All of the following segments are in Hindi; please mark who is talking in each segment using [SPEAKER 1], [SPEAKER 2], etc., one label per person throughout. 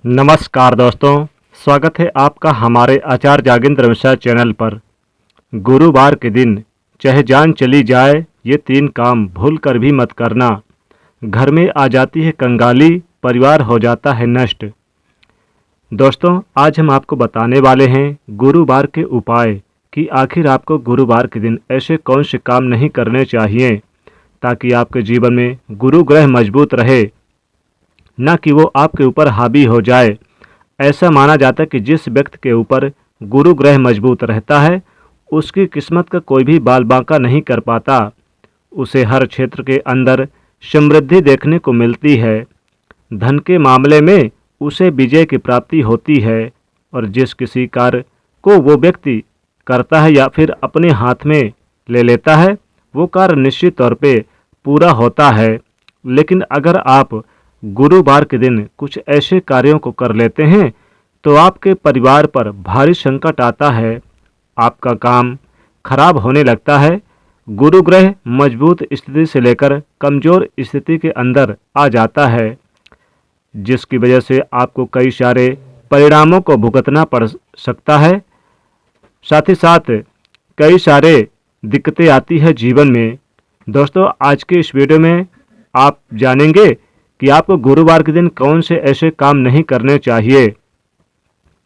[SPEAKER 1] नमस्कार दोस्तों, स्वागत है आपका हमारे आचार्य जागेंद्र मिश्रा चैनल पर। गुरुवार के दिन चाहे जान चली जाए, ये 3 काम भूल कर भी मत करना। घर में आ जाती है कंगाली, परिवार हो जाता है नष्ट। दोस्तों, आज हम आपको बताने वाले हैं गुरुवार के उपाय कि आखिर आपको गुरुवार के दिन ऐसे कौन से काम नहीं करने चाहिए ताकि आपके जीवन में गुरु ग्रह मजबूत रहे, न कि वो आपके ऊपर हावी हो जाए। ऐसा माना जाता है कि जिस व्यक्ति के ऊपर गुरु ग्रह मजबूत रहता है, उसकी किस्मत का कोई भी बाल बांका नहीं कर पाता। उसे हर क्षेत्र के अंदर समृद्धि देखने को मिलती है। धन के मामले में उसे विजय की प्राप्ति होती है और जिस किसी कार्य को वो व्यक्ति करता है या फिर अपने हाथ में ले लेता है, वो कार्य निश्चित तौर पे पूरा होता है। लेकिन अगर आप गुरुवार के दिन कुछ ऐसे कार्यों को कर लेते हैं तो आपके परिवार पर भारी संकट आता है, आपका काम खराब होने लगता है। गुरु ग्रह मजबूत स्थिति से लेकर कमज़ोर स्थिति के अंदर आ जाता है, जिसकी वजह से आपको कई सारे परिणामों को भुगतना पड़ सकता है। साथ ही साथ कई सारे दिक्कतें आती है जीवन में। दोस्तों, आज के इस वीडियो में आप जानेंगे कि आपको गुरुवार के दिन कौन से ऐसे काम नहीं करने चाहिए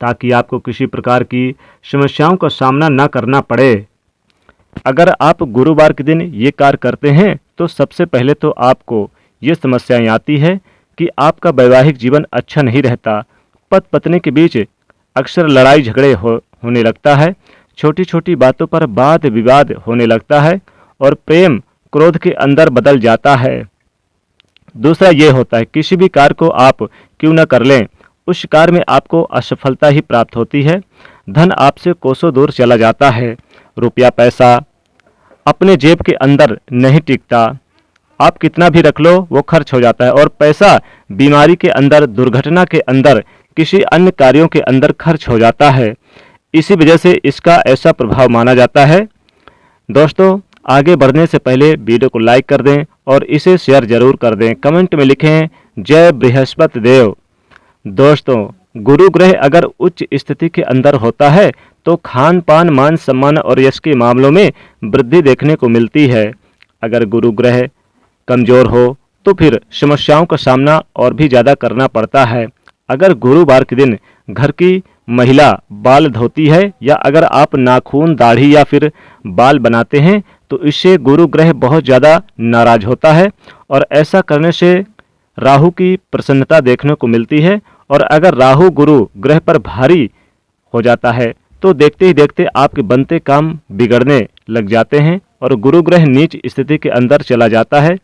[SPEAKER 1] ताकि आपको किसी प्रकार की समस्याओं का सामना न करना पड़े। अगर आप गुरुवार के दिन ये कार्य करते हैं तो सबसे पहले तो आपको ये समस्याएं आती है कि आपका वैवाहिक जीवन अच्छा नहीं रहता। पति पत्नी के बीच अक्सर लड़ाई झगड़े होने लगता है, छोटी छोटी बातों पर वाद विवाद होने लगता है और प्रेम क्रोध के अंदर बदल जाता है। दूसरा ये होता है, किसी भी कार्य को आप क्यों न कर लें, उस कार्य में आपको असफलता ही प्राप्त होती है। धन आपसे कोसों दूर चला जाता है। रुपया पैसा अपने जेब के अंदर नहीं टिकता, आप कितना भी रख लो वो खर्च हो जाता है और पैसा बीमारी के अंदर, दुर्घटना के अंदर, किसी अन्य कार्यों के अंदर खर्च हो जाता है। इसी वजह से इसका ऐसा प्रभाव माना जाता है। दोस्तों, आगे बढ़ने से पहले वीडियो को लाइक कर दें और इसे शेयर जरूर कर दें। कमेंट में लिखें जय बृहस्पति देव। दोस्तों, गुरु ग्रह अगर उच्च स्थिति के अंदर होता है तो खान पान, मान सम्मान और यश के मामलों में वृद्धि देखने को मिलती है। अगर गुरु ग्रह कमजोर हो तो फिर समस्याओं का सामना और भी ज़्यादा करना पड़ता है। अगर गुरुवार के दिन घर की महिला बाल धोती है या अगर आप नाखून, दाढ़ी या फिर बाल बनाते हैं तो इससे गुरु ग्रह बहुत ज़्यादा नाराज होता है और ऐसा करने से राहु की प्रसन्नता देखने को मिलती है। और अगर राहु गुरु ग्रह पर भारी हो जाता है तो देखते ही देखते आपके बनते काम बिगड़ने लग जाते हैं और गुरु ग्रह नीच स्थिति के अंदर चला जाता है।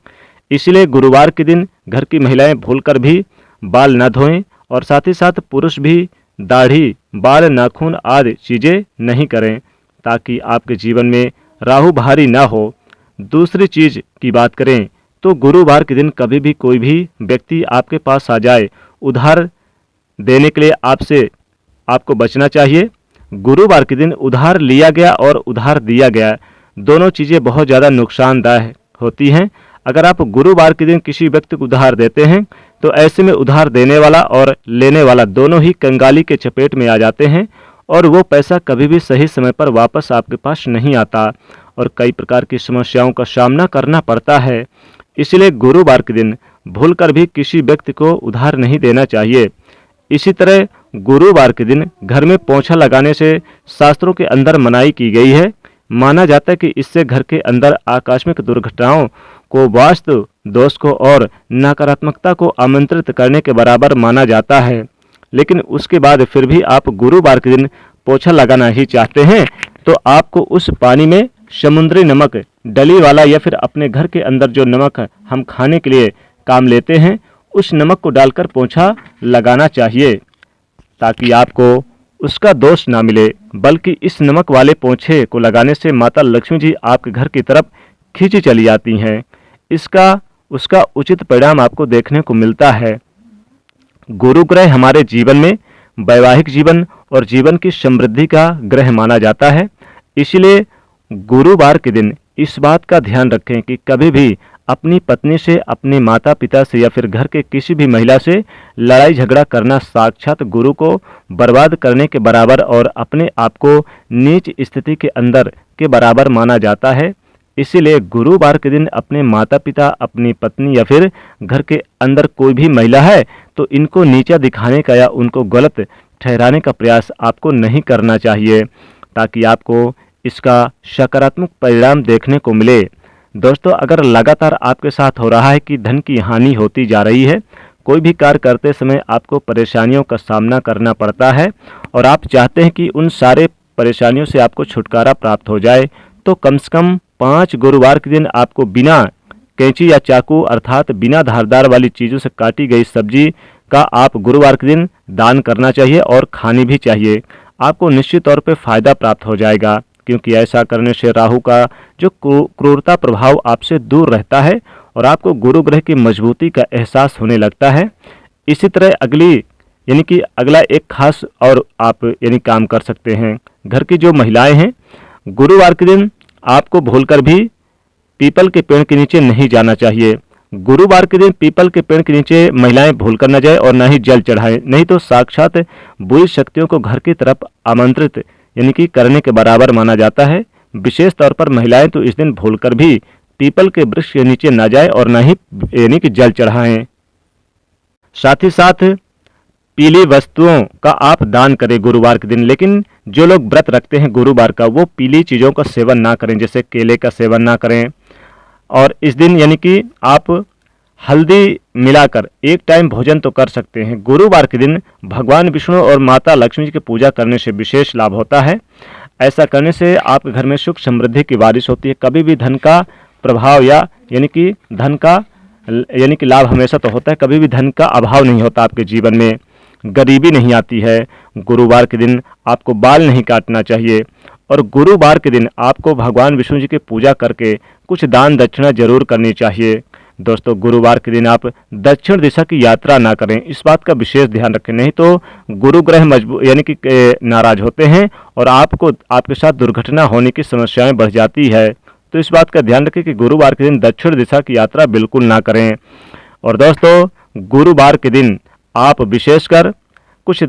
[SPEAKER 1] इसलिए गुरुवार के दिन घर की महिलाएं भूलकर भी बाल न धोएं और साथ ही साथ पुरुष भी दाढ़ी, बाल, नाखून आदि चीज़ें नहीं करें ताकि आपके जीवन में राहु भारी ना हो। दूसरी चीज़ की बात करें तो गुरुवार के दिन कभी भी कोई भी व्यक्ति आपके पास आ जाए, उधार देने के लिए आपको बचना चाहिए। गुरुवार के दिन उधार लिया गया और उधार दिया गया, दोनों चीज़ें बहुत ज़्यादा नुकसानदायक होती हैं। अगर आप गुरुवार के दिन किसी व्यक्ति को उधार देते हैं तो ऐसे में उधार देने वाला और लेने वाला दोनों ही कंगाली के चपेट में आ जाते हैं और वो पैसा कभी भी सही समय पर वापस आपके पास नहीं आता और कई प्रकार की समस्याओं का सामना करना पड़ता है। इसलिए गुरुवार के दिन भूलकर भी किसी व्यक्ति को उधार नहीं देना चाहिए। इसी तरह गुरुवार के दिन घर में पोंछा लगाने से शास्त्रों के अंदर मनाही की गई है। माना जाता है कि इससे घर के अंदर आकस्मिक दुर्घटनाओं को, वास्तु दोष को और नकारात्मकता को आमंत्रित करने के बराबर माना जाता है। लेकिन उसके बाद फिर भी आप गुरुवार के दिन पोछा लगाना ही चाहते हैं तो आपको उस पानी में समुद्री नमक डली वाला या फिर अपने घर के अंदर जो नमक हम खाने के लिए काम लेते हैं उस नमक को डालकर पोछा लगाना चाहिए ताकि आपको उसका दोष ना मिले, बल्कि इस नमक वाले पोछे को लगाने से माता लक्ष्मी जी आपके घर की तरफ खींची चली जाती हैं। उसका उचित परिणाम आपको देखने को मिलता है। गुरु ग्रह हमारे जीवन में वैवाहिक जीवन और जीवन की समृद्धि का ग्रह माना जाता है। इसलिए गुरुवार के दिन इस बात का ध्यान रखें कि कभी भी अपनी पत्नी से, अपने माता पिता से या फिर घर के किसी भी महिला से लड़ाई झगड़ा करना साक्षात गुरु को बर्बाद करने के बराबर और अपने आप को नीच स्थिति के अंदर के बराबर माना जाता है। इसीलिए गुरुवार के दिन अपने माता पिता, अपनी पत्नी या फिर घर के अंदर कोई भी महिला है तो इनको नीचा दिखाने का या उनको गलत ठहराने का प्रयास आपको नहीं करना चाहिए, ताकि आपको इसका सकारात्मक परिणाम देखने को मिले। दोस्तों, अगर लगातार आपके साथ हो रहा है कि धन की हानि होती जा रही है, कोई भी कार्य करते समय आपको परेशानियों का सामना करना पड़ता है और आप चाहते हैं कि उन सारे परेशानियों से आपको छुटकारा प्राप्त हो जाए, तो कम से कम 5 गुरुवार के दिन आपको बिना कैंची या चाकू अर्थात बिना धारदार वाली चीज़ों से काटी गई सब्जी का आप गुरुवार के दिन दान करना चाहिए और खानी भी चाहिए। आपको निश्चित तौर पे फायदा प्राप्त हो जाएगा, क्योंकि ऐसा करने से राहु का जो क्रूरता प्रभाव आपसे दूर रहता है और आपको गुरु ग्रह की मजबूती का एहसास होने लगता है। इसी तरह अगला एक खास और आप काम कर सकते हैं। घर की जो महिलाएं हैं, गुरुवार के दिन आपको भूलकर भी पीपल के पेड़ के नीचे नहीं जाना चाहिए। गुरुवार के दिन पीपल के पेड़ के नीचे महिलाएं भूलकर न जाए और न ही जल चढ़ाएं, नहीं तो साक्षात बुरी शक्तियों को घर की तरफ आमंत्रित करने के बराबर माना जाता है। विशेष तौर पर महिलाएं तो इस दिन भूलकर भी पीपल के वृक्ष के नीचे न जाए और न ही जल चढ़ाएं। साथ ही साथ पीली वस्तुओं का आप दान करें गुरुवार के दिन। लेकिन जो लोग व्रत रखते हैं गुरुवार का, वो पीली चीज़ों का सेवन ना करें, जैसे केले का सेवन ना करें। और इस दिन आप हल्दी मिलाकर एक टाइम भोजन तो कर सकते हैं। गुरुवार के दिन भगवान विष्णु और माता लक्ष्मी जी की पूजा करने से विशेष लाभ होता है। ऐसा करने से आपके घर में सुख समृद्धि की बारिश होती है। कभी भी धन का प्रभाव या धन का लाभ हमेशा तो होता है, कभी भी धन का अभाव नहीं होता आपके जीवन में, गरीबी नहीं आती है। गुरुवार के दिन आपको बाल नहीं काटना चाहिए और गुरुवार के दिन आपको भगवान विष्णु जी की पूजा करके कुछ दान दक्षिणा जरूर करनी चाहिए। दोस्तों, गुरुवार के दिन आप दक्षिण दिशा की यात्रा ना करें, इस बात का विशेष ध्यान रखें, नहीं तो गुरु ग्रह नाराज होते हैं और आपके साथ दुर्घटना होने की समस्याएं बढ़ जाती है। तो इस बात का ध्यान रखें कि गुरुवार के दिन दक्षिण दिशा की यात्रा बिल्कुल ना करें। और दोस्तों, गुरुवार के दिन आप विशेषकर कुछ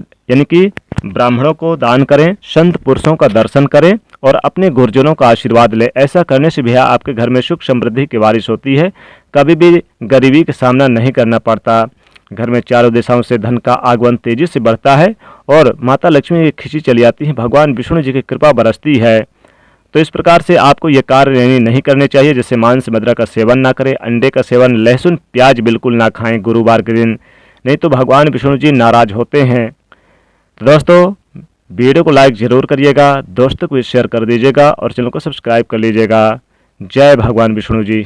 [SPEAKER 1] ब्राह्मणों को दान करें, संत पुरुषों का दर्शन करें और अपने गुरुजनों का आशीर्वाद लें। ऐसा करने से भी आपके घर में सुख समृद्धि की बारिश होती है, कभी भी गरीबी का सामना नहीं करना पड़ता। घर में चारों दिशाओं से धन का आगमन तेजी से बढ़ता है और माता लक्ष्मी की खिंची चली आती है, भगवान विष्णु जी की कृपा बरसती है। तो इस प्रकार से आपको ये कार्य नहीं करने चाहिए, जैसे मांस मदिरा का सेवन ना करें, अंडे का सेवन, लहसुन प्याज बिल्कुल ना खाएं गुरुवार के दिन, नहीं तो भगवान विष्णु जी नाराज होते हैं। तो दोस्तों, वीडियो को लाइक जरूर करिएगा, दोस्तों को शेयर कर दीजिएगा और चैनल को सब्सक्राइब कर लीजिएगा। जय भगवान विष्णु जी।